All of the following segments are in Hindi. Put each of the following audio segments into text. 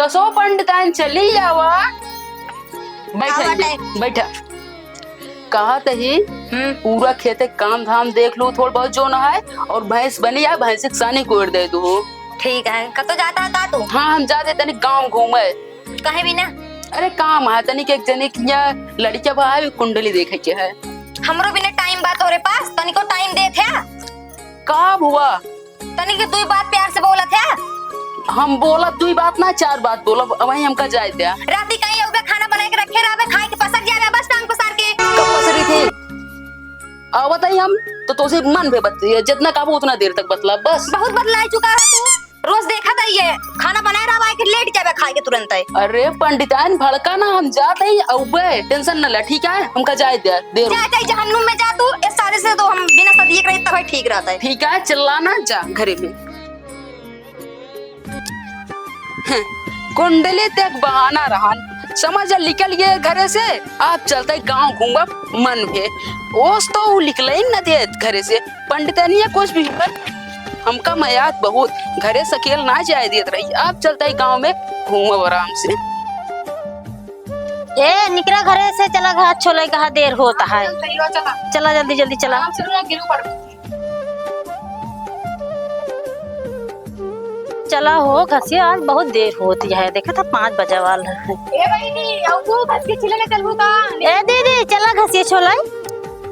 कसो पंडितान चली जावा। बैठा बैठा। कहा तही पूरा खेते काम धाम देख लू थोड़ा बहुत जो न है, और भैंस बनी है भैंस के सानी कोड़ दे दू। ठीक है। कतो जाता है तू? हाँ हम जाते तनी गाँव घूमे। कहे भी ना? अरे काम है तनी के एक जने की लड़किया भाई कुंडली देखे के है। हमरो भी ना टाइम बात हो रे पास, तनी को टाइम दे थे। कब हुआ? तनी के तू बात प्यार से बोला थे। हम बोला तू बात ना चार बात बोला, वही हमका जाए दिया। राती कहीं उबे खाना बना के रखे रहबे, खाए के पसर जावे बस टांग पसार के। कब पसरी थी? अब बताइए हम तो से मन पे बतइए जितना काबू उतना देर तक बतला बस। बहुत बदला चुका है तू। रोज देखा था ये खाना बनाए रहा है कि लेट जावे खाए के तुरंत है। अरे पंडितान भड़का ना, हम जाते ही अबे टेंशन न ले ठीक है, हमका जाए दे देर जा जा जहन्नुम में जा तू। इस सारे से तो हम बिना सदिए के रहे तब ठीक रहता है। ठीक है चिल्लाना जा घरे में। कुंडली तक बहाना रहा समझ निकल गए घरे से। आप चलते गांव घूंगा मन पे ओस तो निकल ही न दे घरे से। पंडितनिया कुछ भी हमका मयाद बहुत घरे सकेल ना जाए देत रही। आप चलते ही गांव में घूमो आराम से। ए निकला घरे से, चला घाट छोले कहा देर होता है। चला जल्दी जल्दी चला। चला हो घसी, आज बहुत देर होती है। देखा था 5 बजे वाला है। ए बहनी औ घस के छिले निकल का। ए दीदी चला घसी छोला।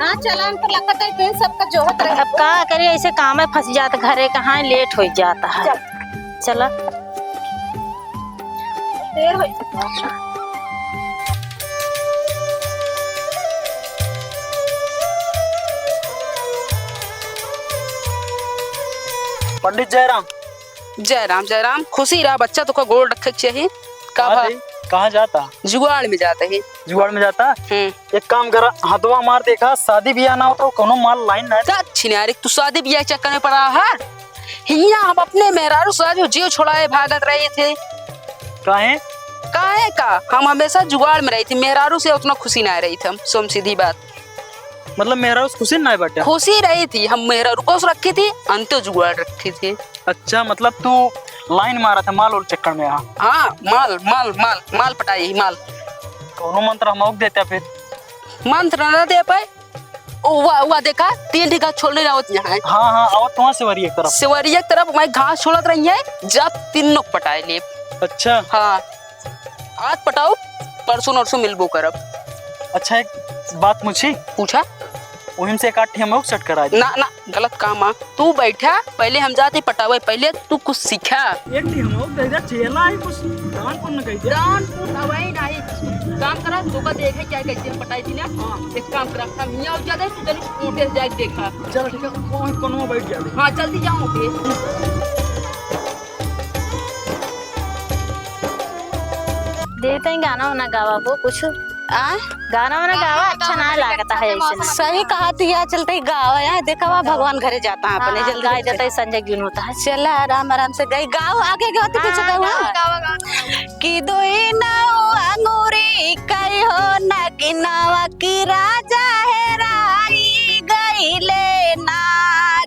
हां चला हम पर लगता है पेन सबका जोहत रहे। अब का करे, ऐसे काम में फंस जाता, घरे कहाँ लेट हो जाता है। चला देर हो। पंडित जयराम। जयराम जयराम। खुशी रहा बच्चा तो का गोल रखे चाहिए। कहाँ जाता? जुगाड़ में जाता है। जुगाड़ में जाता? एक काम कर, हथवा मार देखा शादी ब्याह ना हो तो कोनो माल लाइन ना। छिनारी तू शादी ब्याह चक्कर में पड़ा है। हिया हम अपने मेहरारू साजो जीव छोड़ाए भागत रहे थे। काहे? काहे का हम हमेशा जुगाड़ में रही थी, मेहरारू से उतना खुशी ना रही थी हम। सोम सीधी बात। मतलब मेहरारू खुशी ना बेटा? खुशी रही थी, हम मेहरारू को रखी थी, अंत्य जुगाड़ रखी थी। अच्छा मतलब तू लाइन मारा था माल और चक्कर में? हाँ माल माल माल माल पटाई माल। कोनो मंत्र हम देते फिर? मंत्र न दे पाए। वो देखा 3 ठिका छोड़ने आवत यहाँ। हाँ हाँ आवत वहाँ सेवरी एक तरफ। सेवरी एक तरफ मैं घास छोड़त रही है, जब 3 नोक पटाए ले। अच्छा हाँ आज पटाओ, परसों नरसों मिलबो करब। अच्छा एक बात मुझे पूछा। वहीं से काटी हम सेट करा दे। ना ना गलत काम आ। तू बैठा पहले हम जाते पटावे, पहले तू कुछ सीखा। एक दी हम दे दे चेला है कुछ दान पुण्य न कह दे। दान पुण्य नहीं काम करा तो का देखे क्या कैसे पटाई थी ना। हां एक काम करा हम यहां हो जाते तू चल ऊँटे से जाके देखा। चल ठीक है कौन कोनो बैठ जा। हां जल्दी जाओ पे। देते हैं गाना वाना गावा वो कुछ गाना वाना गावा अच्छा ना लगता है ऐसे। सही कहा थी यार, चलते ही गाओ यार। देखा वहाँ भगवान घरे जाता है अपने जल्दी गाय जाता है, संजय गुण होता है। चला आराम आराम से गई गाओ। आगे गाओ पीछे गाओ। कि दोई नाव अंगूरी कई हो ना कि नावा की राजा है राई गई लेना।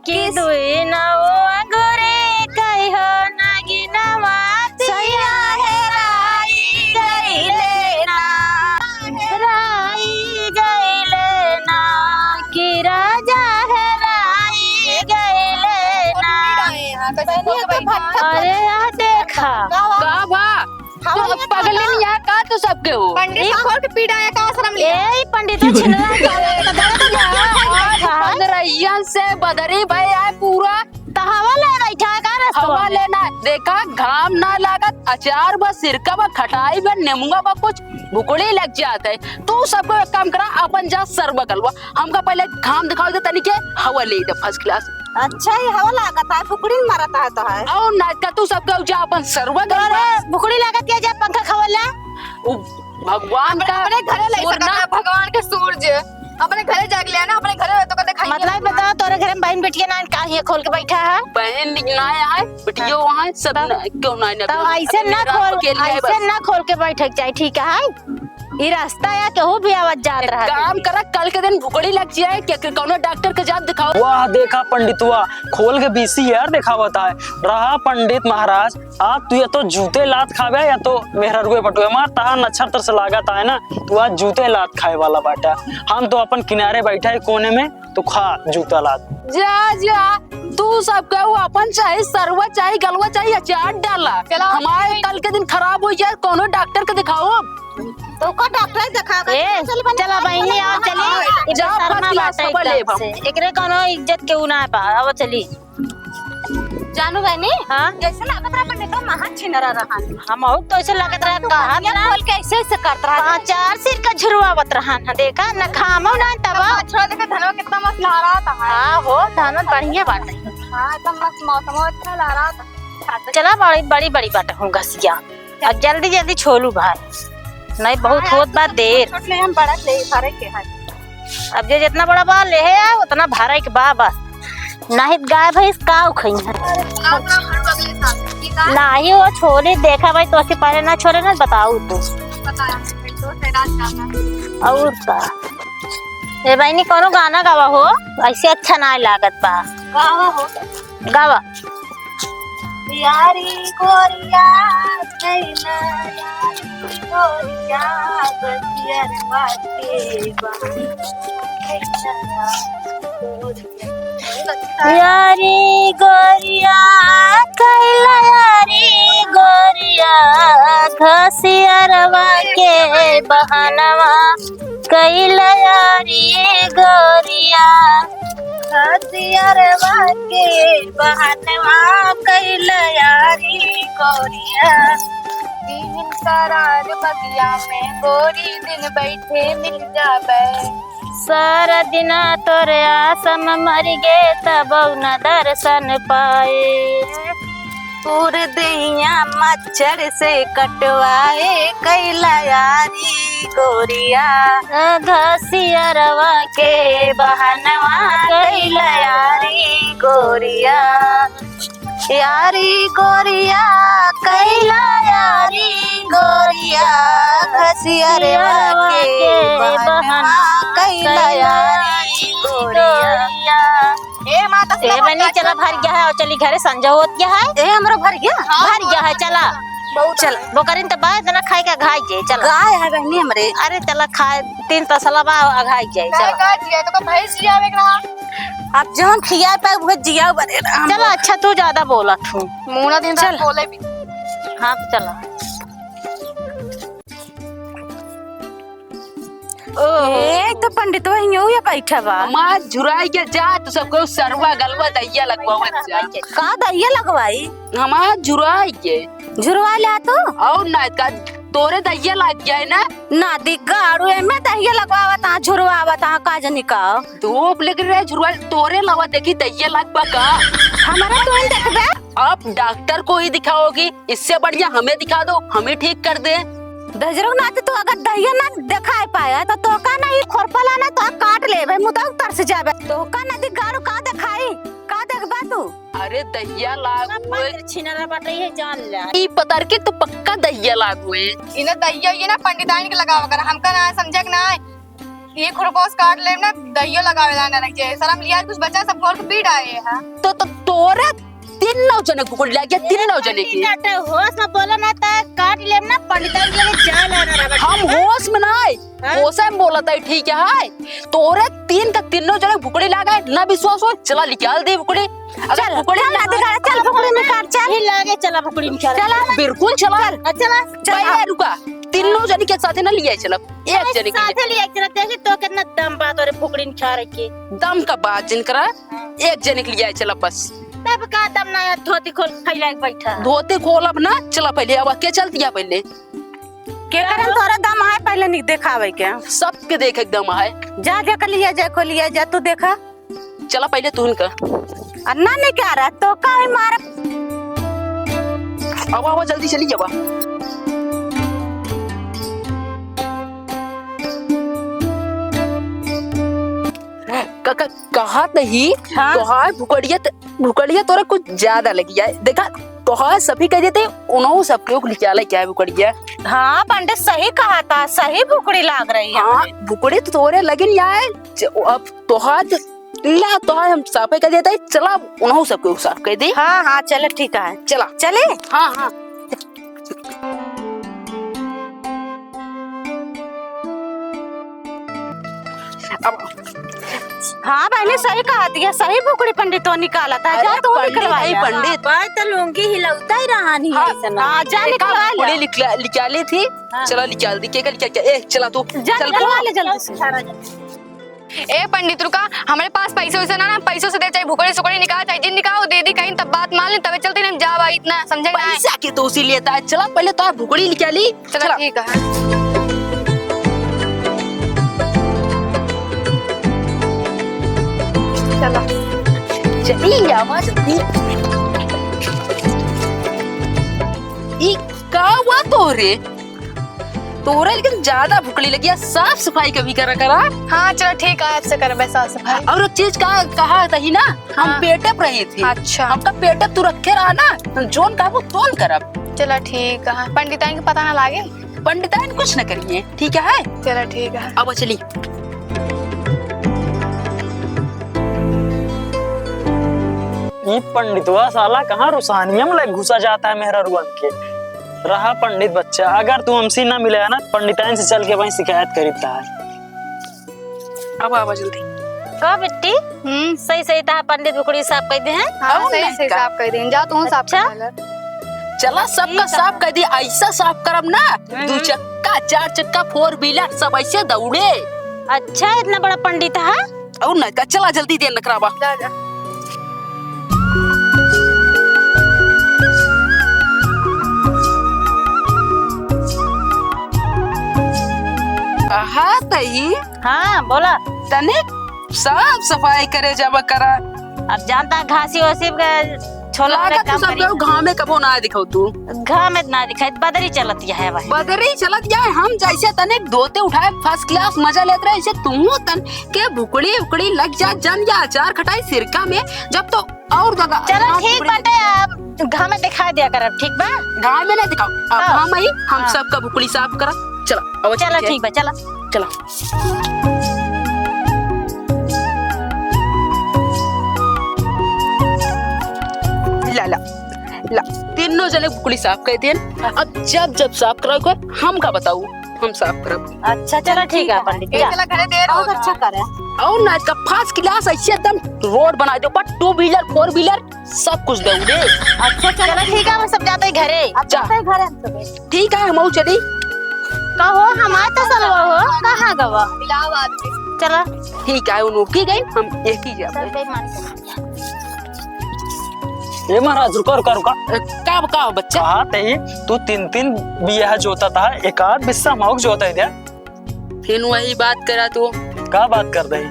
कि दोई नाव अंगूरी कई हो ना कि नावा सैया है राई गई लेना। राई गई लेना कि राजा है राई गई लेना। अरे यार देखा का भा तो पगले नहीं यार का तो सबके हो। पंडित खोल के पीड़ाया का आश्रम ले। ए पंडित छिनरा पंद्रहिया से बदरी भाई आए पूरा हवा ले बैठा का हवा लेना। देखा घाम ना लागत, अचार बस सिरका बा खटाई बा नेमुआ बा कुछ भुकड़ी लग जाता है। तू सबको एक काम करा अपन जा सर्व गलवा, हमका पहले घाम दिखाओ दे तनिके हवा ले दे फर्स्ट क्लास। अच्छा ही हवा लागता है, फुकड़ी मारता है तो है। और ना का तू सबका जा अपन सर्व गलवा। भुकड़ी लागत क्या जा पंखा खवला। भगवान का अपने घरे ले सकता भगवान के सूरज अपने घरे जाग लिया ना। अपने घरे तो दिखाई मतलब बता तोरे घर में बहन बेटिया ना का ये खोल के बैठा है। बहन ना है बेटियों वहाँ सब क्यों ना तो ऐसे ना खोल के बैठक जाए ठीक है। ये रास्ता या केहू भी आवाज जात रहा काम करा, कल के दिन भुकड़ी लग जाए क्या कौनो डॉक्टर के जात दिखाओ। वाह देखा पंडितवा खोल के VCR दिखावत है। रहा पंडित महाराज आज तू या तो जूते लात खावे या तो मेहररुए पटुए मार तहा नक्षत्र से लागत है ना तू आज जूते लात खाए वाला बाटा। हम तो अपन किनारे बैठा है कोने में तो खा जूता लात। जा तू सब कहू अपन चाहे सरवा चाहे गलवा चाहे अचार डाला। हमारे कल के दिन खराब हो जाए कोनो डॉक्टर के दिखाओ। तो को डॉक्टर दिखावे ए चला बहनी आ चली जा शर्मा फर्स्ट क्लास बाटे ले एकदम से एकरे कोनो इज्जत के उना पा अब चली जानू बहनी हां जैसे लागत रहा पंडित महा छिनरा रहा हम और तो ऐसे लगत रहा कहा ना खोल के ऐसे ऐसे करत रहा चार सिर का झुरवावत रहा ना देखा ना खामो ना तबा अच्छा देखा धनवा कितना मस्त लहरा था। हां हो धान बढ़िया बाटे। हां एकदम मस्त मौसम अच्छा लहरा था। चला बड़ी बड़ी बात हूँ घसिया अब जल्दी जल्दी छोलू भाई नहीं बहुत होत बा देर छोट ले हम बड़ा ले सारे के है। अब जे जितना बड़ा बा ले है उतना भारा के बा बस नहीं गाय भैंस का उखई है आप ना हर अगले साल ठीक है नहीं वो छोले देखा भाई तो से पहले ना छोले ना बताऊ तू बताया तो से रात जाता और का ए भाई नी कोनो गाना गावा हो ऐसे अच्छा ना लागत बा गावा हो गावा यारी गोरिया कैला यारी गोरिया गजियर बाटे यारी गोरिया कैला यारी गोरिया घसियरवा के बहनवा कैला यारी गोरिया हसियरवा के बहनवा कैला यारी गोरिया दिन करार बगिया में गोरी दिन बैठे मिल जाबे सारा दिन तोरे आसम मर गे तब न दर्शन पाए पूर दैया मच्छर से कटवाए कैला यारी गोरिया घसियरवा के बहनवा कैला यारी गोरिया यारी गोरिया कैला यारी गोरिया घसियरवा के बहनवा कैला यारी गोरिया। ए माता ए बनी चला भर गया है और चली घरे संजय होत गया है ए हमरो भर गया भर गया है चला चल वो करिन तो बाद ना खाई का घाई जाए चल गाय है बहनी हमरे अरे चला खाए 3 तसला बा घाई जाए काय चल का जिया तो भैंस जिया में रहा आप जौन खिया पे वो जिया बरे चला अच्छा तू ज्यादा बोला तू मुना दिन रात बोले भी हाँ चला एक तो पंडित वही हो या बैठा बा हमार झुराई के जा तो सबको सरवा गलवा दैया लगवावत जा। का दैया लगवाई हमार झुराई के झुरवा ले तो और ना का तोरे दैया लग गया है ना ना दिगाड़ू में दैया लगवावत आ झुरवावत आ का जनी का धूप लग रहे झुरवा तोरे लवा देखी दैया लग बा का हमारा तो देखबे आप डॉक्टर को ही दिखाओगी, इससे बढ़िया हमें दिखा दो, हमें ठीक कर दे। दजरो ना तो अगर दैया ना दिखाई पाया तो का ना ये खोरपला ना तो काट ले भाई मुदा तरस जाबे तो का ना दिगाड़ू का दिखाई का देखबा तू अरे दैया लागू छिनरा बट रही है जान ले ई पतर के तो पक्का दैया लागू है। इने दैया ये ना पंडिताइन के लगावा कर हमका ना समझे कि ना ये खुरपोस काट ले ना दैया लगावे ना रखे शर्म लिया कुछ बच्चा सब खोल के पीट आए हैं तो तोरे 3 नौजने कुकुड़ लग गया 3 नौजने की होश में बोला ना ता काट लेम ना पंडिताइन के लगे जा लेना रबट हम होश में नहीं होश में बोला था ठीक है तोरे 3 का 3 नौजने भुकड़ी लगा ना विश्वास हो चला निकाल दे भुकड़ी चल भुकड़ी ना दिखा चल भुकड़ी में काट चल ही लागे चला भुकड़ी में चला बिल्कुल चला चला चला रुका 3 नौजने के साथ ना लिया चला एक जने के साथे लिया चला देखी तो कितना दम बात और भुकड़ी में खा रखी दम का बात जिनकरा एक जने के लिया चला बस तब का दम ना धोती खोल फैला के बैठा धोते खोल अब ना चला पहले अब के चलती है पहले के करन तोरा दम है पहले नहीं दिखावे के सबके देख एकदम है जा जा कर लिया जा को लिया जा तू देखा चला पहले तू इनका अन्ना नहीं क्या रहा तो का ही मार अब जल्दी चली जावा कहा नहीं हाँ? तो हाँ भुकड़िया तोरा कुछ ज्यादा लगी है देखा तो हाँ सभी कह देते उन्होंने सब लोग निकाला क्या बुकड़िया। हाँ पंडित सही कहा था, सही भुकड़ी लाग रही है। हाँ बुकड़ी तो तोरे लगिन यार अब तोहार ला तोहार हम साफे कह देता है चला उन्होंने सब लोग साफ कह दे। हाँ हाँ चलो ठीक है, चला चले। हाँ हाँ अब हाँ बहने सही कहा दिया, सही भुकड़ी पंडित तो निकाला था। जा तू निकलवाई पंडित भाई तो लुंगी हिलौता ही रहा नहीं है ऐसा ना। हाँ जा निकलवा ले। बुकड़ी निकाली थी। चला निकाल दी क्या ए चला तू जा चल निकलवा ले जल्दी से। ए पंडित रुका, हमारे पास पैसे वैसे ना पैसों से दे, चाहे भुकड़ी सुकड़ी निकाल चाहे जिन निकाल दे दी, कहीं तब बात मान ले तब चलते नहीं जा भाई इतना समझे ना। पैसा के तो उसी लेता है। चला पहले तो भुकड़ी निकाली। चलो ठीक है। चलो चली आवाज दी ई का हुआ तोरे तोरे लेकिन ज्यादा भुकड़ी लगी है। साफ सफाई कभी करा करा। हाँ चलो ठीक है, आपसे कर साफ सफाई। और एक चीज कहा था ही ना हम हाँ। पेटअप रही थी। अच्छा हमका पेटअप तू रखे रहा ना जोन का वो तोल करब। चलो ठीक है, पंडिताइन को पता ना लागे। पंडिताइन कुछ न करिए ठीक है। चलो ठीक है। अब चली ये पंडितवा साला कहाँ रुसानियम में घुसा जाता है मेहरा रुअन के। रहा पंडित बच्चा, अगर तू हमसे ना मिलेगा ना पंडिताइन से चल के वहीं शिकायत करता है। अब आवा जल्दी। का बेटी सही सही था पंडित भुकड़ी साफ कर दे हैं। हाँ अब सही नहीं सही का। साफ कर दें, जा तू साफ कर ले। चला सबका साफ कर दी। ऐसा साफ करब ना 2 चक्का 4 चक्का 4 व्हीलर सब ऐसे दौड़े। अच्छा इतना बड़ा पंडित है। और ना का चला जल्दी दे नकराबा। जा जा। हाँ तही हाँ बोला। तने साफ सफाई करे जब करा। अब जानता है घासी वासी छोला वाला लागत काम सब करी। लोग घाव में कबो ना दिखाओ तू। घा में ना दिखाई बदरी चलती है भाई। बदरी चलत जाए हम जैसे तने धोते उठाए फर्स्ट क्लास मजा लेते रहे ऐसे तुम तन के भुकड़ी उकड़ी लग जा जन या अचार खटाई सिरका में जब तो और जगह। चलो ठीक बाटे अब घा में दिखा दिया कर अब ठीक बा। घाव में ना दिखाओ अब हाँ। हम ही हम हाँ। सबका भुकड़ी साफ करा। चला अब चलो ठीक बा चला। चला ला ला ला तीनों जने भुकड़ी साफ कर दिए। अब जब साफ कराओगे हम का बताऊ हम साफ करब। अच्छा चलो ठीक है पंडित ए, जा। चला घरे देर बहुत होगा। अच्छा करे। और ना का फर्स्ट क्लास ऐसे एकदम रोड बना दो पर 2 व्हीलर 4 व्हीलर सब कुछ दौड़े। अच्छा चलो ठीक है हम सब जाते हैं घरे। जा। घर हम सब ठीक है हम चली। कहो हमारे तो सलवा हो कहाँ गवा। इलाहाबाद में। चलो ठीक है उन की गई हम एक ही जाते। चल बेईमान कर। ये महाराज रुका रुका रुका। का बच्चा कहा थे तू 3 बिया जोता था, एक आध बिस्सा माउक जोता है क्या? फिर वही बात करा तू का बात कर रही?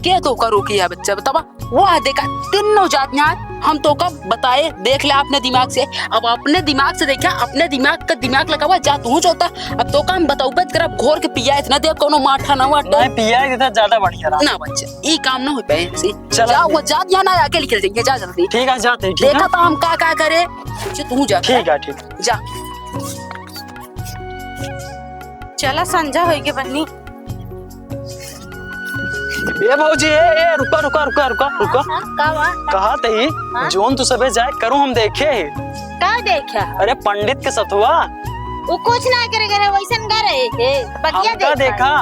क्या तो करो किया बच्चा बतावा। वो देखा तीनों जात यहाँ हम तो कब बताए देख ले अपने दिमाग से। अब अपने दिमाग से देखा अपने दिमाग का दिमाग लगा हुआ जा तू जोता। अब तो काम बताऊ बत कर घोर के पिया इतना दे कोनो माठा ना वाटा नहीं पिया ही था ज्यादा बढ़िया रहा। ना बच्चा ये काम ना हो पाए से। चला जा वो जात यहाँ ना आके निकल जाएंगे जा जल्दी। ठीक है जाते हैं, ठीक देखा है तो हम का करे तू जा ठीक है ठीक। जा। चला संजा होगी बन्नी। ए भौजी ए रुका रुका रुका रुका रुका। कहा थे जोन तू सबे जाए करूं हम देखे ही। का देखा अरे पंडित के सतुआ वो कुछ ना करे करे वैसन करे है बतिया हमका देखा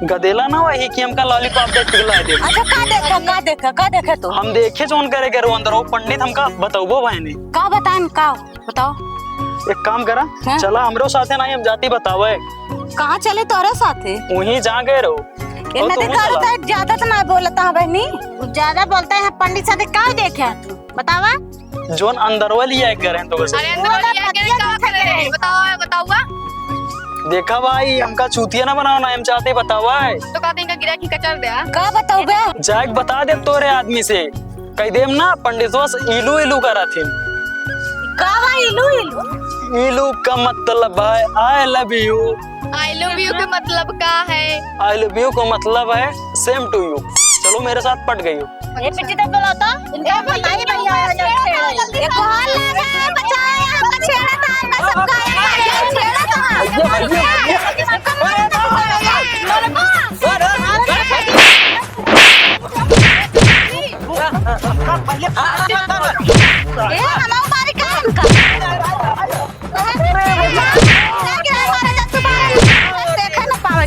गदेला ना वही कि हमका लॉलीपॉप देख पिघला दे। अच्छा का देखा तो हम देखे जोन करे करे अंदर वो पंडित हमका बताओ भाई ने का बताएं का बताओ। एक काम करा हाँ? चला हमरो साथे नहीं हम जाती बतावे कहाँ चले तोरे साथे? वहीं जा गए रहो। ये और नदी तुम का चला। होता है ज्यादा तो ना बोलता है बहनी। ज्यादा बोलते हैं पंडित साथे का देखे तू बतावा। जोन अंदर वाली है करे तो वैसे अरे अंदर वाली आके क्या करे बताओ बताऊआ। देखा भाई हमका चूतिया ना बनाओ ना हम चाहते बतावा है। तो कहते हैं गिरा की कचर दे। का बताओ बे? जाके बता दे तोरे आदमी से कह देम ना पंडितवा से इलू इलू करा थी। का बा इलू इलू? इलू का मतलब है I love you. I love you का मतलब क्या है? आई लव यू का मतलब है सेम टू यू। चलो मेरे साथ पट गई हो। ये पिट्टी तो बोला था इनका बताइए भैया ये कौन लगा है बचाया हमका छेड़ा था हमका सबका छेड़ा था ये हमारा मारी का इनका देखा ना पावे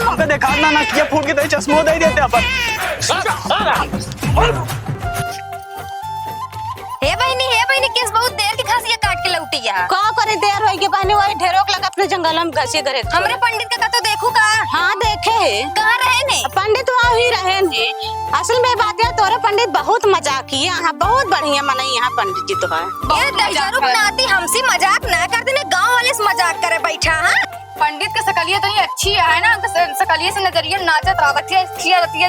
हमको देखा ना किया फूट के चश्मो दे देते अपन। हे बहनी केस बहुत देर के घासिया काट के लौटी है। का करे देर होई के बहनी वही ढेरोक लगा अपने जंगल में घसी करे हमरे पंडित का तो देखू का हाँ देखे कहाँ रहे ने पंडित वहाँ ही रहे जी। असल में बात है तोरे पंडित बहुत मजाक किए यहाँ बहुत बढ़िया मनाई यहाँ पंडित जी तो है ये दहजारू नाती हमसे मजाक ना करते ने गांव वाले से मजाक करे बैठा हां पंडित का सकलिया तो नहीं अच्छी है ना सकलिया से नजरिया नाचत रहा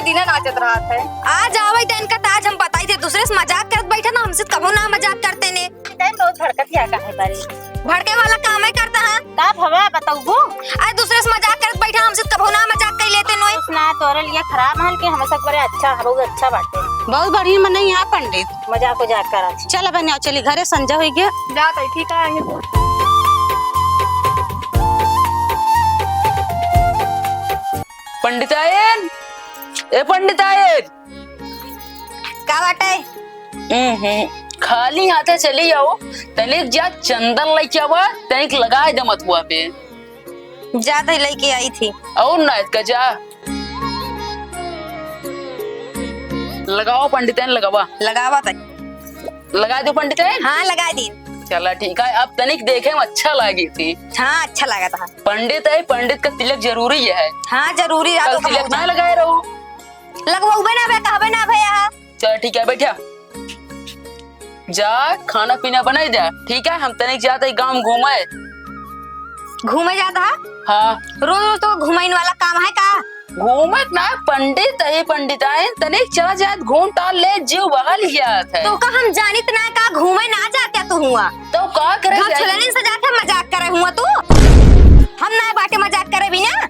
दिना नाचत रहा है। आज आवे तो इनका ताज हम बताई थे दूसरे से मजाक करत बैठा ना हमसे कबो ना मजाक करते ने बहुत भड़कतिया का है बारी भड़के वाला काम ही करता है का भवा बताऊबो आज दूसरे से मजाक करत बैठा हमसे कबो ना मजाक कर लेते नोय ना तोरे लिए खराब हाल के हम सब बड़े अच्छा बहुत अच्छा बाटे बहुत बढ़िया मनाई यहाँ पंडित मजाक उजाक करा चल बनिया चली घरे संजा हो गया जात है ठीक है। पंडितायन ए पंडितायन का बाटे खाली हाथे चली जाओ तनिक जा चंदन लेके आवा तनिक लगाए दे मथुआ पे जात है लेके आई थी और ना इसका जा लगाओ पंडितायन लगावा लगावा था लगा दो पंडितायन। हाँ लगा दी चला ठीक है अब तनिक देखे में अच्छा लगी थी। हाँ अच्छा लगा था पंडित है पंडित का तिलक जरूरी है। हाँ जरूरी कल तिलक ना लगाए रहो लगवाऊबे ना भैया कहबे ना भैया चल ठीक है बैठा जा खाना पीना बनाई जा ठीक है हम तनिक जाते गांव घूमे जाता है हाँ रोज रोज तो घुमाइन वाला काम है का घूमत ना पंडित है पंडितायन तनिक चला जात घूम टाल ले जीव बगल जात है तो का हम जानित ना का घूमे ना जाते तू हुआ तो का करे घर छलनी से जाके मजाक करे हुआ तू हम ना बाटे मजाक करे बिना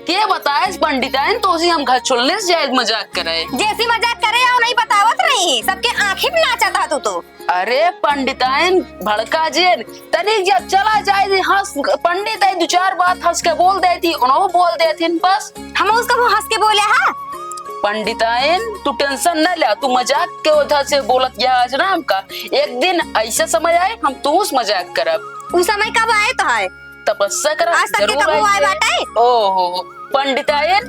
के बताए पंडितायन तो उसी हम घर छोड़ने से जायज मजाक करे जैसी मजाक करे या नहीं बतावत नहीं सबके आंखें में नाचा था तू तो अरे पंडितायन भड़का जेन तनिक जब चला जाए हंस पंडित है दो चार बात हंस के बोल देती उन्होंने बोल देती बस हम उसका वो हंस के बोले हा पंडितायन तू टेंशन न ले तू मजाक के उधर से बोलत या आज ना हमका एक दिन ऐसा समय आए हम तू उस मजाक करब उस समय कब आए तो है तपस्या कर आज तक के कब आए बाटे ओहो पंडितायन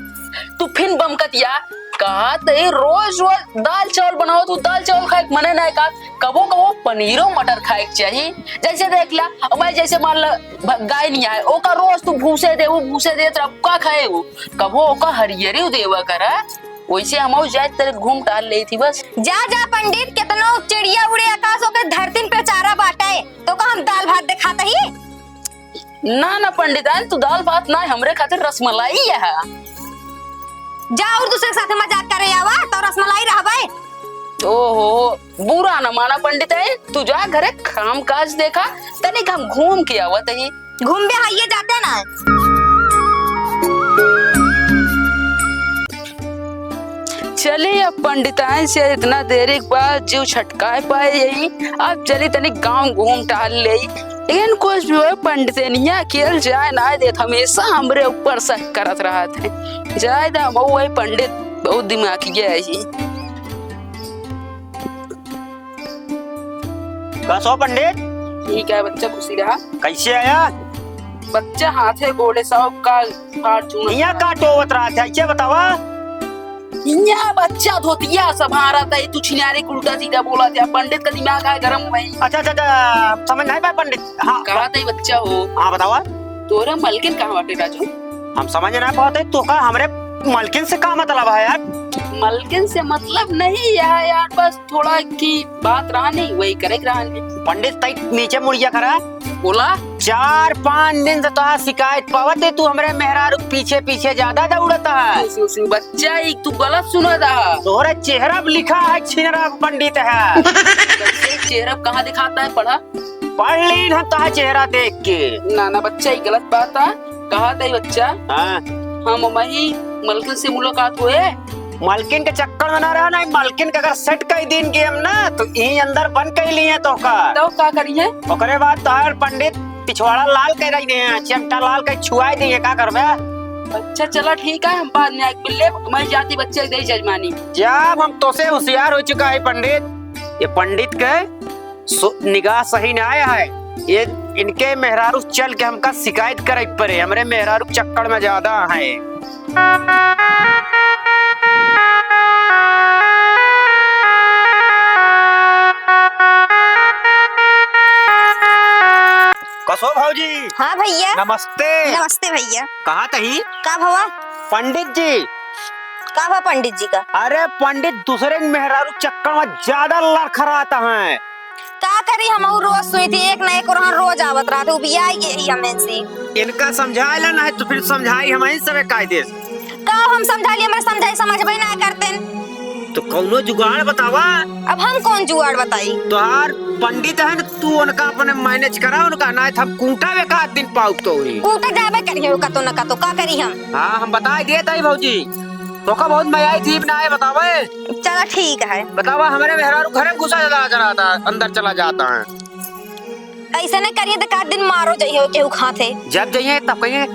तू फिर बमकतिया कहा ते रोज रोज दाल चावल बनाओ तू दाल चावल खाए मने ना का कबो कबो पनीरो मटर खाए चाहिए जैसे देख ला मैं जैसे मान ला गाय नहीं आए ओका रोज तू भूसे दे वो भूसे दे तो का खाए वो कबो ओका हरियरी देवा करा वैसे हम जाए तेरे घूम टाल ले थी बस जा जा पंडित कितना चिड़िया उड़े आकाश होकर धरती पे चारा बांटे तो का हम दाल भात दिखाते ही ना पंडितायन तू दाल भात ना हमरे खातिर रसमलाई है जा और दूसरे के साथ मजाक करे आवा तो रसमलाई रहबे ओहो बुरा न माना पंडितायन तू जा घरे काम काज देखा तनिक हम घूम के आवत ही घूम भी हाइये जाते ना चलिए अब पंडितायन से इतना देर के बाद जीव छटकाए पाए यही अब चली तनिक गांव घूम टहल ले लेकिन कुछ जो है पंडितनिया खेल जाए ना दे हमेशा हमरे ऊपर शक करत रहा थे जाए दा वही पंडित बहुत दिमागी है ही कसो पंडित ठीक है बच्चा खुशी रहा कैसे आया बच्चा हाथे घोड़े सब का फाड़ चुना यहाँ काटोवत रहा था क्या बतावा यहाँ बच्चा धोतिया सब हारा था तू छिनारे उल्टा सीधा बोला था पंडित का दिमाग है गरम वही अच्छा समझ नहीं पाया पंडित हाँ कहा था बच्चा हो हाँ बतावा तोरा मलकिन कहाँ बाटे राजू हम समझ नहीं पाते तो का हमरे मलकिन से का मतलब है यार मलकिन से मतलब नहीं यार बस थोड़ा की बात रहा नहीं वही करे रहा नहीं पंडित तई नीचे मुड़िया खरा बोला 4-5 दिन से तोहार शिकायत पावत है, तू हमरे मेहरारू पीछे पीछे ज्यादा दौड़ता है। बच्चा एक तू गलत सुना था। तोहरे चेहरा पे लिखा है छिनरा पंडित है। चेहरा कहाँ दिखाता है, पढ़ा पढ़ ली ना तोहार चेहरा देख के। ना ना बच्चा, ये गलत बात है। कहा था ये बच्चा हाँ हम वही मलकिन से मुलाकात हुए। मालकिन के चक्कर में ना रहा ना, मालकिन का अगर सेट कई दिन के हम ना तो यही अंदर बंद कर लिए तो का। तो क्या करिए? ओकरे बाद तोहार पंडित पिछवाड़ा लाल कर रही है, चिमटा लाल कर छुआई दिए, का करबे? अच्छा चला ठीक है, हम बाद में आके मिले। मैं जाती बच्चे की दही जजमानी। जब हम तो से होशियार हो चुका है पंडित, ये पंडित के निगाह सही ना आया है। ये इनके मेहरारू चल के हमका शिकायत करे पड़े, हमरे मेहरारू चक्कर में ज्यादा है। कसो भाऊजी। हाँ भैया। नमस्ते। नमस्ते भैया। कहाँ तही? का भवा? पंडित जी। का भा पंडित जी का? अरे पंडित दूसरे मेहरारू चक्कर में ज्यादा लड़खड़ाता है। का करी, हम रोज सुनी थी एक ना एक और रोज आवत रहा था, उबिया यही हमें से। इनका समझाए ला ना है तो फिर समझाई हमें सबे कायदे का हम समझा लिए, हमारे समझाई समझबे ना करते। तो कौनो जुगाड़ बतावा। अब हम कौन जुगाड़ बताई? तोहार पंडित है ना, तू उनका अपने मैनेज करा, उनका ना हम कूटा में का दिन पाऊ तो हुई। कूटा जाबे करिए का तो न का तो का करी हम। हाँ हम बता दिए ताई भाऊजी, तो का बहुत मजा आई थी बनाए, बतावे। चला ठीक है। बतावा हमारे मेहरारू घर में घुसा चला था, अंदर चला जाता है। ऐसे न करिए तो का दिन मारो जाइए केहू खाते। जब जाइए तब कहिए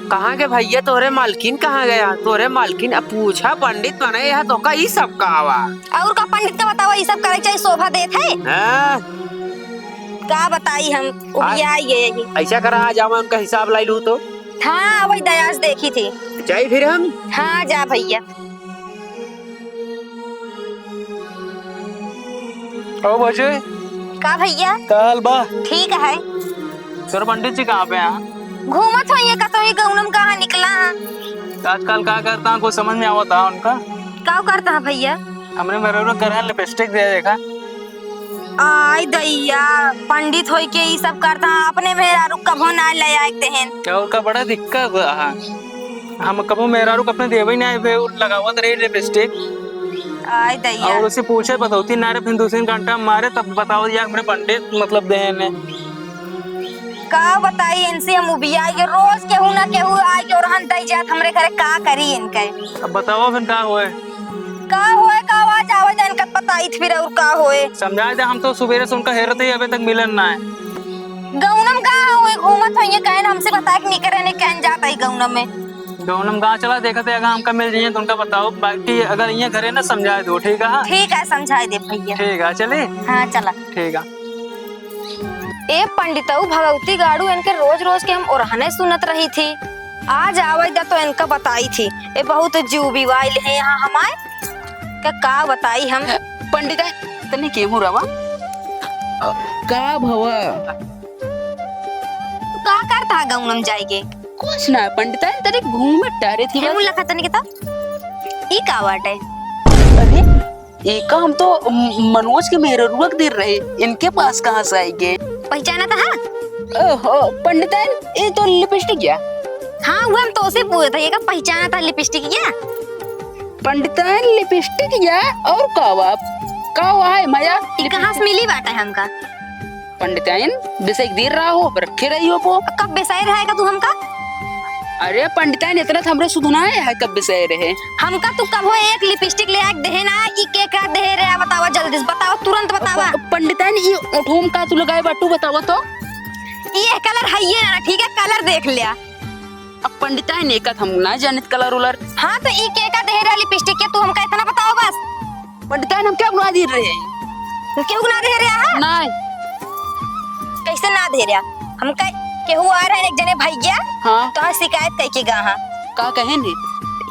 कहाँ के भैया, तोरे मालकिन कहाँ गया, तोरे मालकिन अब पूछा पंडित बने है तो का ही सब का आवा। और का पंडित का बताओ, ये सब करे चाहिए शोभा देत है। का बताई हम उबिया यही। ऐसा करा आज मैं उनका हिसाब लाई लूँ तो। हाँ वही दयास देखी थी। जाई फिर हम। हाँ जा भैया। ओ बच्चे का भैया? काल बा ठीक है। सर पंडित जी कहाँ पे हैं? घूमत हो ये कतो ये गौनम कहाँ निकला है? आजकल क्या करता है कुछ समझ में आवता है उनका। का करता है भैया? हमने मेरे को घर लिपस्टिक दे देखा। आई दैया, पंडित होई के ये सब करता है, अपने मेहरारू कभो ना ले आते हैं। क्या उनका बड़ा दिक्कत है। हम कबो मेहरारू अपने देवे नहीं आए, लगावत रही लिपस्टिक। आई दैया। और उसे पूछे बतौती ना रे, फिर दूसरे घंटा मारे तब बताओ यार मेरे पंडित मतलब देने। का बताई इनसे हम उबिया ये रोज केहू ना केहू आई और हम दई जात हमरे घरे, का करी इनके? अब बताओ फिर क्या हुए। का होए का आवाज आवे जान का बताई फिर और का होए। समझाए दे, हम तो सुबह से उनका हेरते ही अभी तक मिलन ना है। गौनम कहाँ हुए घूमत हो ये कहन हमसे बता के निकरे ने कहन जाता है गौनम में। गौनम गाँव चला देखा थे, अगर हमका मिल जाइए तो उनका बताओ, बाकी अगर ये घरे ना समझाए दो। ठीक है? ठीक है समझाई दे भैया। ठीक है चले। हाँ चला। ठीक है। ए पंडितऊ भगवती गाड़ू इनके रोज रोज के हम ओरहने सुनत रही थी, आज आवे तो इनका बताई थी। ए बहुत जीव बिवाइल है यहाँ हमारे का बताई हम। पंडित है तने के मुरावा का भवा का करता गौनम जाएगे? कुछ ना पंडित है तने घूम टारे थी। हम लखा तने के तो ई का बाटे? अरे एक हम तो मनोज के मेरे रुक दे रहे, इनके पास कहाँ से आएंगे? पहचाना था? ओहो पंडित है ये तो लिपस्टिक क्या? हाँ वो हम तो से पूछे थे, ये का पहचाना था लिपस्टिक क्या? पंडित है लिपस्टिक क्या और का है माया कहाँ से मिली बाटा हमका? पंडित है बेसे देर रहा हो रखे रही हो वो कब बेसाई रहेगा तू हमका? अरे पंडित है इतना थमरे सुधना है कब बेसाई रहे हमका। तू कब हो एक लिपस्टिक ले आके दे ना, ई के का दे रे बतावा जल्दी से बताओ, तुरंत बतावा। पंडित है ये ओठोम का तू लगाए बाटू बतावा तो। ये कलर है ये ना, ठीक है कलर देख लिया। अब पंडित है ने का हम ना जानित कलर उलर। हाँ तो ई के का दे रे लिपस्टिक के तू हमका इतना बताओ बस। पंडित है हम क्या गुना दे रहे क्यों ना दे रहा है? नहीं कैसे ना दे रहा हमका? केहू आ रहा है एक जने भैया। हाँ तो शिकायत कई के गा का कहे ने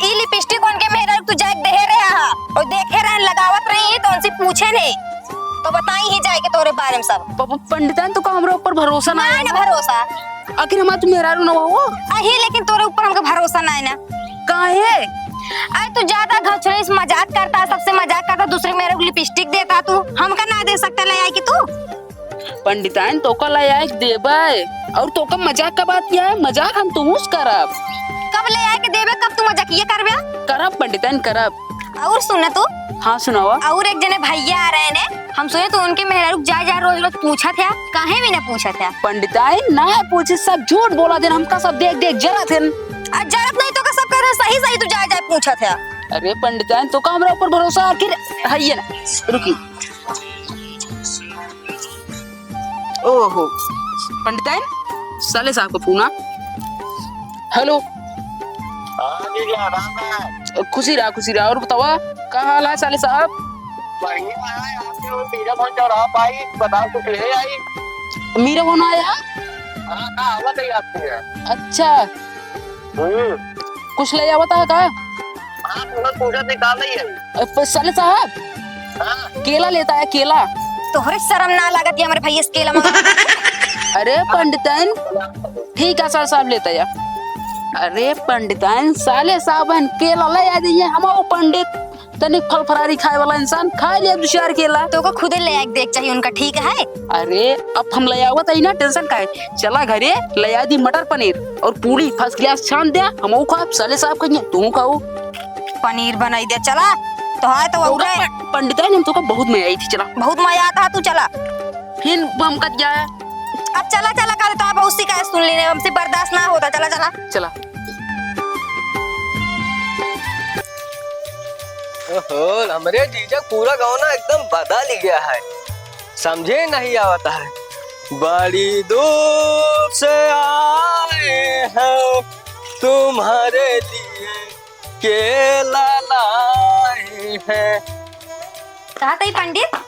ई लिपस्टिक उनके मेहरा तू जाके दे रहा और देखे रहे लगावत रही तो उनसे पूछे ने तो बताई ही जाएगा तोरे बारे में सब। पंडित है तो का हमरा ऊपर भरोसा ना है ना भरोसा आखिर हम तू मेरा रू ना हो अही, लेकिन तोरे ऊपर हमका भरोसा ना है ना। काहे? अरे तू ज्यादा घचड़े से मजाक करता, सबसे मजाक करता, दूसरे मेरे को लिपस्टिक देता, तू हमका ना दे सकता ले आई कि तू पंडिताइन तो का ले आए देबे और तो का मजाक का बात क्या है? मजाक हम तुमुस करब कब ले आए के देबे, कब तू मजाकिया करबे? करब पंडिताइन करब। और सुन तू, हाँ सुनावा। और एक जने भैया आ रहे ने, हम सोचे तो उनके मेहरारू जा जा रोज रोज पूछा था, काहे भी ना पूछा था। पंडिताइन ना पूछे, सब झूठ बोला दिन हमका, सब देख देख जरा थे। जरूरत नहीं तो का सब कर सही सही तू जा जा पूछा था। अरे पंडिताइन तो का हमरा ऊपर भरोसा आखिर है ये ना। रुकी, ओहो पंडिताइन साले साहब को फोन। हेलो, खुशी रहा। और बतावा क्या हाल है साले साहब? मीरा कौन आया? अच्छा, कुछ ले आवता है का? साले साहब केला लेता है, केला। तोहरे शर्म ना लागत है हमारे भैया से केला मंगा? अरे पंडिताइन ठीक है, साले साहब लेता है। अरे पंडिताइन साले साहब केला ले आ दिए, हम वो पंडित तनिक फल फरारी खाए वाला इंसान खा लिया 2-4 केला। तो को खुदे ले आके देख चाहिए उनका, ठीक है? अरे अब हम ले आवत है ना, टेंशन का है। चला घरे ले आ दी मटर पनीर और पूरी फर्स्ट क्लास छान दिया, हम खा। साले साहब कहिए तुम खाओ, पनीर बनाई दे। चला तो है तो वो पंडिताइन हम तो का बहुत मजा आई थी। चला बहुत मजा आता है, तू चला। फिर हम कट गया है। अब चला चला कर, तो आप बहुत शिकायत सुन लेने, हमसे बर्दाश्त ना होता। चला चला चला। ओहो, हमरे जीजा पूरा गाँव ना एकदम बदल ही गया है, समझे नहीं आता है। बड़ी दूर से आए हैं तुम्हारे लिए केला लाए हैं। कहा था पंडित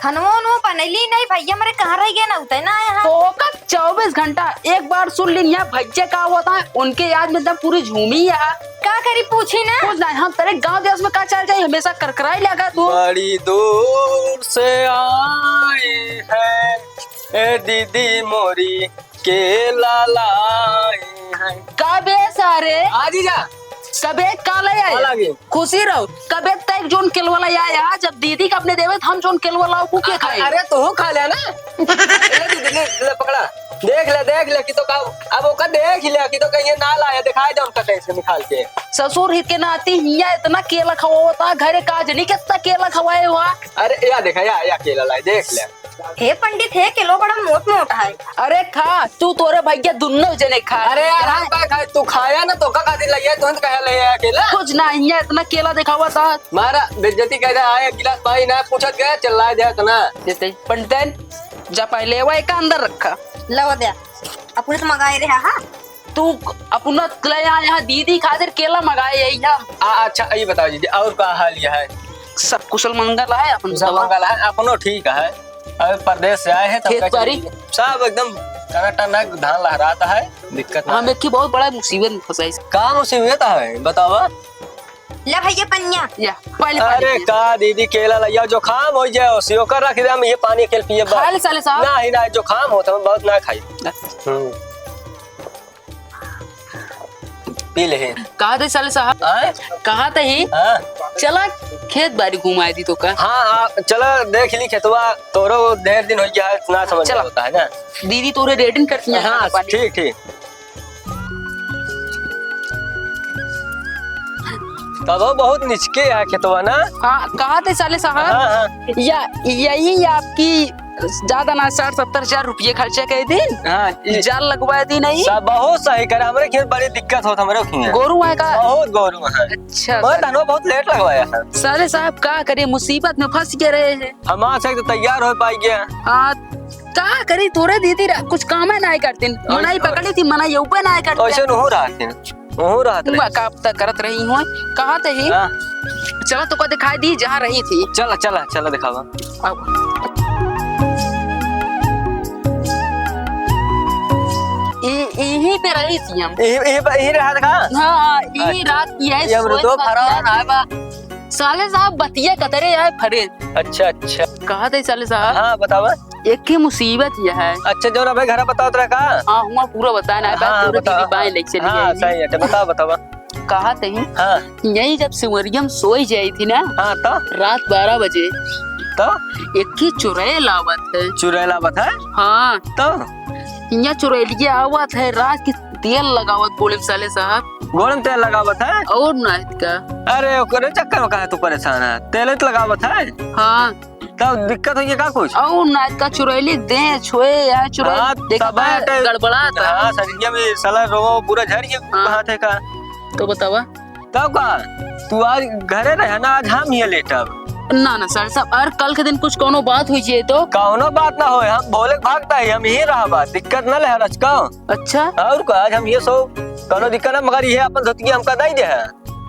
खनवो नो पनैली नहीं भैया मेरे कहाँ रह गए ना उतर ना यहाँ। तो का 24 घंटा एक बार सुन ली यहाँ भज्जे का होता है, उनके याद में एकदम पूरी झूमी है। का करी पूछी ना कुछ नहीं, हम तेरे गांव देश में का चल जाए, हमेशा करकराई लगा तू। बड़ी दूर से आए हैं ए दीदी मोरी केला लाए हैं। कबे सारे आजी जा कबे काले आए, खुशी रहो। कबे तक जोन केलवाला आया, जब दीदी का अपने देवे हम जोन केलवाला को के खाए। अरे तू खा ले ना। ले दीदी ले पकड़ा, देख ले कि तो का अब ओका देख ले कि तो कहीं ना लाया, दिखाई दे उनका टेस्ट निकाल के। ससुर हित के नाती हिया इतना केला खवाता, घरे काज नहीं कितना केला खवाए हुआ। अरे या देखा या केला लाए, देख ले। हे पंडित है किलो बड़ा मोट मोटा है। अरे खा तू, तोरे भैया दोनों जने खा। अरे यार हम का खाए, तू खाया ना तो का खातिर लइया, तुरंत कहे ले आया केला। कुछ ना हिया इतना केला दिखावा था। मारा बेइज्जती कह रहा है, गिलास पानी ना पूछत गया, चल दे तो ना देते पंडितन जा पहले वो एक अंदर रखा लव दे अपने तो मंगाए रहा। हां तू अपना ले यहाँ दीदी खातिर केला मंगाए यही हम। अच्छा ये बताओ जी और का हाल यह है? सब कुशल मंगल है अपन, सब मंगल है अपनो, ठीक है। अभी प्रदेश से आए हैं खेत बाड़ी सब एकदम टनाटन धान लहराता है, दिक्कत हम एक की बहुत बड़ा मुसीबत में फंसाई। का मुसीबत है बतावा? ले भैया पन्या या पहले अरे का दीदी केला लइया, जो खाम हो जाए उसी कर रख दे, हम ये पानी केल पिए खा ले साले साहब। ना ही ना जो खाम होता है बहुत ना खाई। पी ले। कहा थे साले साहब, कहा थे ही चला खेत बाड़ी घुमाई दी तो का। हाँ चलो देख ली खेतवा, तोरो ढेर दिन हो गया ना समझ में होता है ना। दीदी तोरे रेटिंग करती है। हाँ ठीक ठीक। तब बहुत निचके है खेतवा ना। हाँ कहा थे साले साहब, या यही आपकी ज्यादा ना 60-70 हजार रुपये खर्चा कर दिन। हाँ जाल लगवाए दी नहीं। सब बहुत सही करे, हमारे खेत बड़ी दिक्कत होता हमारे खेत। गोरू है का? बहुत गोरू है। अच्छा बहुत धनवा बहुत लेट लगवाया है। साले साहब का करे, मुसीबत में फंस के रहे हैं। हमारे से तो तैयार हो पाई गया। हाँ का करी, तोरे दीदी कुछ काम है ना करती, मनाई पकड़ी थी, मनाई ऊपर ना करती। ऐसे नहीं रहते का तक करत रही हूँ। कहा थे ही चला तो को दिखाई दी जहाँ रही थी। चला चला चला दिखावा। यही पे रही थी हम। यही रहा था। हाँ यही रात की है। साले साहब बतिया कतरे है फरे। अच्छा अच्छा कहा थे साले साहब। हाँ बतावा। एक ही मुसीबत यह है। अच्छा जो ना घर बताओ तो रखा। हाँ हुआ पूरा बताना है। हाँ, दीदी बाएं लेके चली हाँ सही है, बताओ बतावा। कहा थे हाँ यही जब सिमरियम सोई जाई थी ना। हाँ तो रात 12 बजे तो एक ही चुड़ैल आवत है। चुड़ैला बता हाँ तो यहाँ चुड़ैलिया आवत है, रात की तेल लगावत बोले साले साहब गोड़ में तेल लगावत है। और नाइट का। अरे ओकरे चक्कर में काहे तू परेशान है? तेल तो लगावत है हाँ तब दिक्कत हुई है का कुछ? और नाइट का चुड़ैली दे छुए या हाँ, चुड़ैल देखा तब है, गड़बड़ा था। हाँ शरीर में साला रोगो पूरा झड़ गया हाँ। कहाँ थे का। तो बतावा तब का तू आज घरे रहे ना, आज हम ही लेटब। ना ना सर साहब, और कल के दिन कुछ कोनो बात हुई है तो? कौनो बात ना होए, हम बोले भागता है, हम यही रहा बात, दिक्कत न ले रच का। अच्छा और का आज हम ये सो कौनो दिक्कत ना, मगर ये अपन धोतिया हमका दई दे है।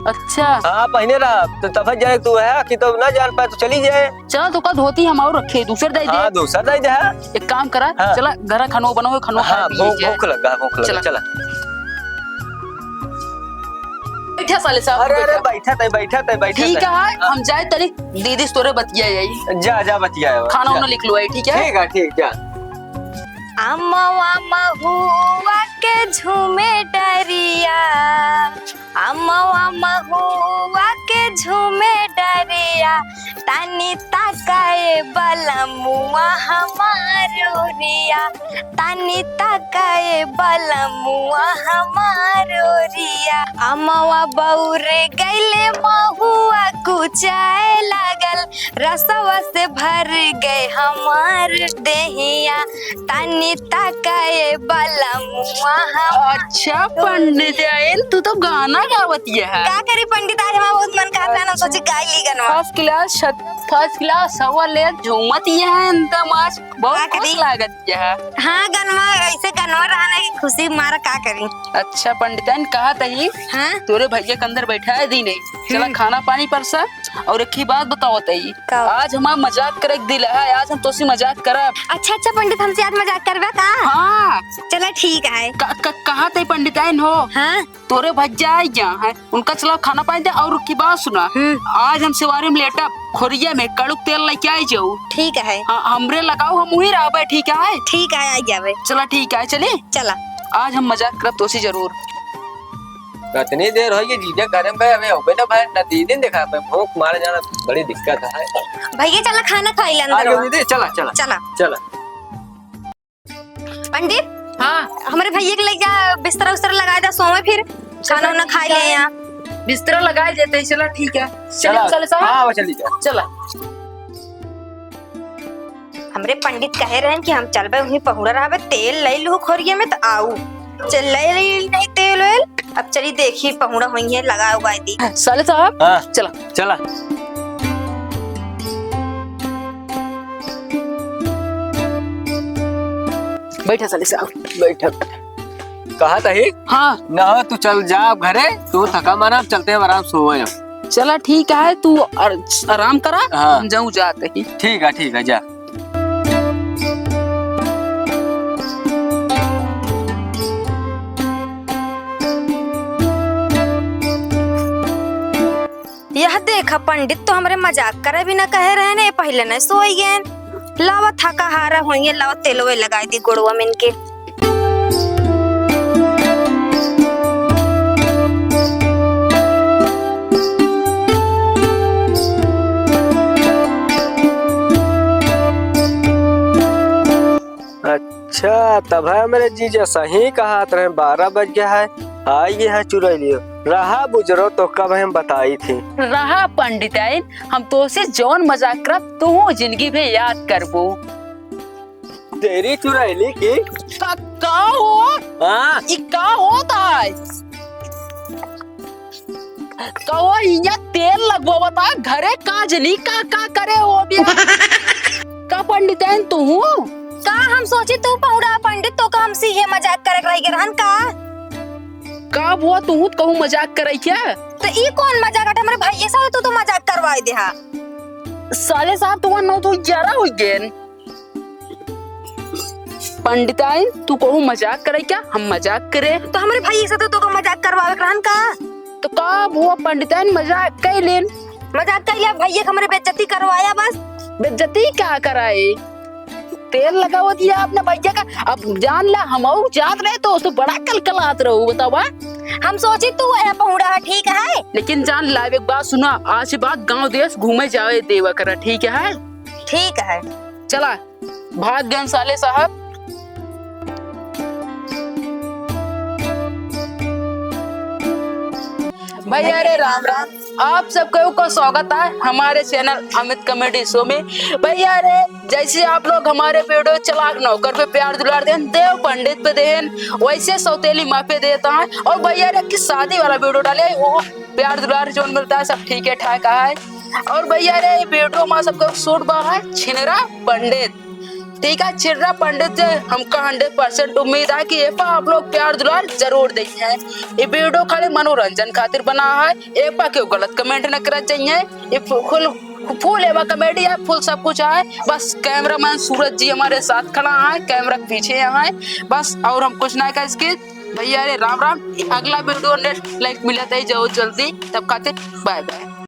अच्छा हाँ पहने रहा तो तब जाए तू है कि तो ना जान पाए तो चली जाए। चल तो का धोती हम और रखे दूसरे दे हाँ दे। दूसरा दई दे है। एक काम करा हाँ। चला घर खानो बनाओ, खानो खा हाँ लीजिए। भूख लगा, भूख लगा, चला। चला। बैठा साले साहब अरे अरे बैठा। बैठा थे ठीक है हम जाए तरी दीदी तोरे बतिया जाई, जा जा बतिया खाना उन्हें लिख लो है। ठीक है ठीक है ठीक जा। अमवा महुआ के झूमे डरिया, अमवा महुआ के झूमे डरिया, तानी ताकाए बलमुआ हमारो रिया, तानी ताकाए बलमुआ हमारो रिया। अमवा बौरे गैले महुआ कुचाए लागल, रसवा से भर गए हमार देहिया, तानी ताकाए बलमुआ हमार। अच्छा पंडित आयल तू तो गाना गावतिया है। का करी पंडित, आज हमारा बहुत मन कर रहा है ना, सोचे गा ही गनवा। फर्स्ट क्लास सवाल ले झूमतिया है एकदम, आज बहुत का करी? खुश लागतिया है। हाँ गनवा ऐसे गनवा रहना की खुशी मारा का करी। अच्छा पंडितन कहा तही हाँ तोरे भैया के अंदर बैठा है दीने, चला खाना पानी परसा। और एक ही बात बताओ तही, का? आज हमारा मजाक करे दिल है, आज हम तुझसे मजाक करब। अच्छा अच्छा पंडित हमसे आज मजाक करवा का? हाँ चला ठीक है। कहा तही पंडितन हो हाँ तोरे भज्जा यहाँ है उनका, चलो खाना पानी दे। और की बात सुना, आज हम सिवारी में लेटा खोरिया में कड़ुक तेल लेके आई जाऊ। ठीक है। हाँ हमरे लगाओ, हम वही रहा। ठीक है ठीक है आ जावे। चला ठीक है चले। चला आज हम मजाक करब तो जरूर। कितनी देर हो गई जीजा करे में, हमें होबे ना भाई ना दीदी देखा पे भूख मारे जाना बड़ी दिक्कत है। भैया चला खाना खाई ले अंदर। आगे दीदी चला चला चला चला। पंडित हाँ हमारे भैया के लेके जा, बिस्तर उस्तर लगा दे, सोवे फिर खाना उना खाई ले यहाँ। बिस्तर लगाए देते हैं। चला ठीक है चला चले साहब। हाँ वो चली जा। चला हमरे पंडित कहे रहे कि हम चलबे वहीं पहुड़ा रहबे, तेल ले लू खोरिया में तो आऊ। चल ले नहीं तेल वेल, अब चली देखी पहुड़ा हुई है लगा उगा दी। साले साहब हाँ चला चला। बैठा साले साहब बैठा कहा था ही हाँ ना तू चल जा अब घरे, तू थका मारा चलते हैं आराम सोए। चला ठीक है तू आराम करा। हाँ। हम जाऊँ जाते ही। ठीक है जा। यह देखा पंडित तो हमारे मजाक करे भी ना कहे रहे ने, पहले नहीं सोई गए। लावा थका हारा होंगे, लावा तेलवे लगाई दी गोड़वा में इनके। अच्छा तब है मेरे जीजा सही कहा रहे, 12 बज गया है। आई है चुरैलियो रहा बुजरो तो कब हम बताई थी। रहा पंडित आइन, हम तो से जौन मजाक करब तू जिंदगी में याद करबो। तेरी चुरैली की का हो हाँ ई का होता है? कहो यहाँ तेल लगवा बता घरे काजनी का करे हो बिया। का पंडित आइन तू का हम सोची तू पहुड़ा पंडित तो का हम सीहे मजाक करे रही रहन का? का हुआ तू कहूँ मजाक करे क्या? तो ई कौन मजाक हटे, हमारे भैया साथ तू तो मजाक करवाई दे। हा साले साहब तुम्हारा 9 तो 11 हो गए। पंडित आइन तू कहूँ मजाक करे क्या? हम मजाक करे तो हमारे भैया साथ तो का मजाक करवावे रहन का? तो का हुआ पंडित आइन मजाक कैलेन? मजाक कैला भैया के हमारे बेइज्जती करवाया बस। बेइज्जती क्या कराए? तेल लगाओ दिया आपने भैया का। अब जान ला हम जात रहे तो बड़ा कलकलात रहो बतावा। हम सोची तू है पहुड़ा है, ठीक है। लेकिन जान ला एक बात सुना, आज के बाद गांव देश घूमे जावे देवा करा, ठीक है? ठीक है। चला भाग गए साले साहब। भैया रे राम राम, आप सबको का स्वागत है हमारे चैनल अमित कॉमेडी शो में। भैया रे जैसे आप लोग हमारे वीडियो चलाक नौकर पे प्यार दुलार देन, देव पंडित पे देन, वैसे सौतेली माँ पे देता है। और भैया रे की शादी वाला वीडियो डाले वो प्यार दुलार जो मिलता है सब ठीक है ठाक है। और भैया रे वीडियो में सबको सूट बा है छिनरा पंडित, ठीक है। छिनरा पंडित हमका 100% उम्मीद है कि ये पर आप लोग प्यार दुलार जरूर देंगे। ये वीडियो खाली मनोरंजन खातिर बना है, ये पर क्यों गलत कमेंट न कर जाइए। ये फुल एवा कॉमेडी है, फुल सब कुछ है। बस कैमरामैन सूरज जी हमारे साथ खड़ा है, कैमरा के पीछे है बस, और हम कुछ ना कर इसके। भैया रे राम राम, अगला वीडियो नेक्स्ट लाइक मिला था जल्दी, तब खातिर बाय बाय।